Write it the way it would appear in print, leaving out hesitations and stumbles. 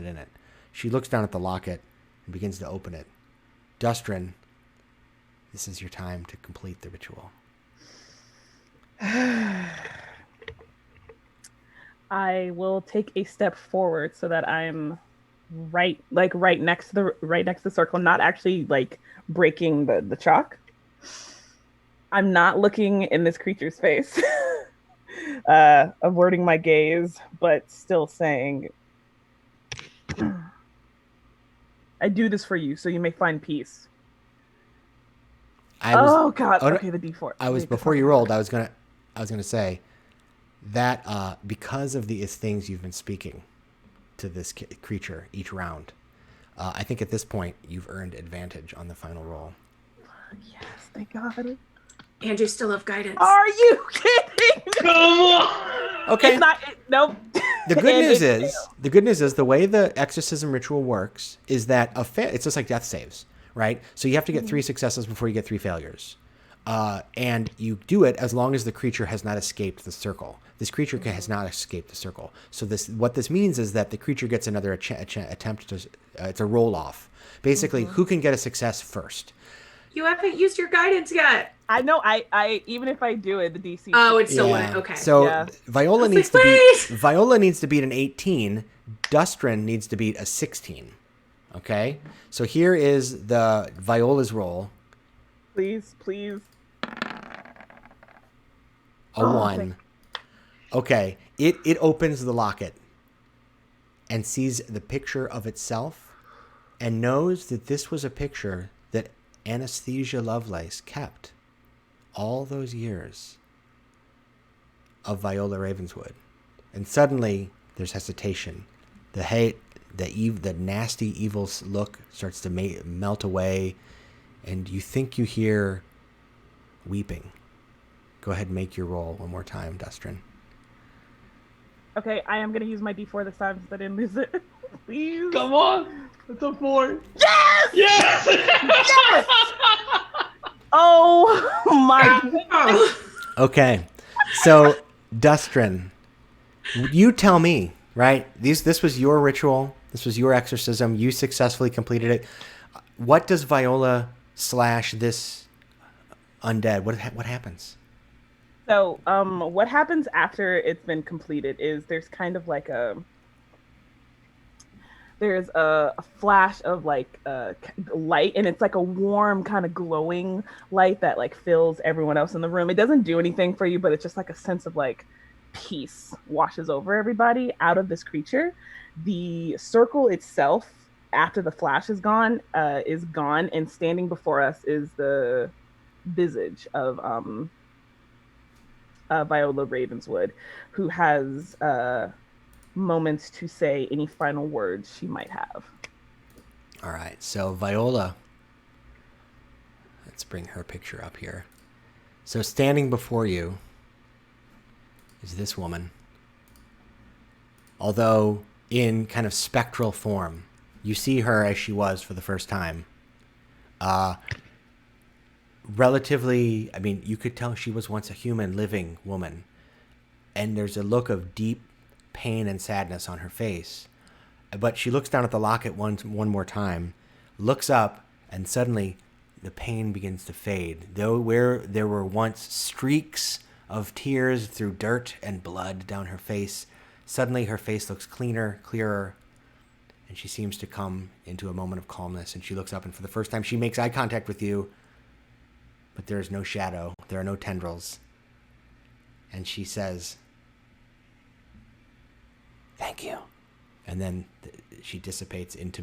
in it. She looks down at the locket and begins to open it. Dustran, this is your time to complete the ritual. I will take a step forward so that I'm right next to the circle, not actually like breaking the chalk. I'm not looking in this creature's face, averting my gaze, but still saying, I do this for you so you may find peace. Oh God. Okay, the D4. Before you rolled, I was gonna say that because of these things you've been speaking to this creature each round, I think at this point you've earned advantage on the final roll. Yes, thank God. And you still have guidance. Are you kidding? Come on. Okay. Nope. The good news is the way the exorcism ritual works is that it's just like death saves, right? So you have to get 3 successes before you get 3 failures. And you do it as long as the creature has not escaped the circle. This creature has not escaped the circle. So what this means is that the creature gets another attempt to, it's a roll off. Basically, who can get a success first? You haven't used your guidance yet. I know. I even if I do it, the DC. Oh, it's still one. Okay. So Viola needs to beat an 18. Dustran needs to beat a 16. Okay. So here is the Viola's roll. Please. A 1. Okay. It opens the locket and sees the picture of itself and knows that this was a picture that Anesthesia Lovelace kept all those years of Viola Ravenswood. And suddenly there's hesitation. The hate, the nasty evil look starts to melt away, and you think you hear weeping. Go ahead and make your roll one more time, Dustran. Okay, I am going to use my D4 this time since I didn't lose it. Please. Come on. It's a 4. Yes! Yes! Yes! Oh my God. Okay. So, Dustran, you tell me, right? This was your ritual. This was your exorcism. You successfully completed it. What does Viola / this undead, what happens? So, what happens after it's been completed is there's kind of like there's a flash of like light, and it's like a warm kind of glowing light that like fills everyone else in the room. It doesn't do anything for you, but it's just like a sense of like peace washes over everybody out of this creature. The circle itself, after the flash is gone, and standing before us is the visage of Viola Ravenswood, who has moments to say any final words she might have. All right, so Viola, let's bring her picture up here. So standing before you is this woman. Although in kind of spectral form, you see her as she was for the first time. Relatively, I mean, you could tell she was once a human, living woman. And there's a look of deep pain and sadness on her face. But she looks down at the locket one more time, looks up, and suddenly the pain begins to fade. Though where there were once streaks of tears through dirt and blood down her face, suddenly her face looks cleaner, clearer, and she seems to come into a moment of calmness. And she looks up, and for the first time she makes eye contact with you, but there is no shadow. There are no tendrils. And she says, "Thank you." And then she dissipates into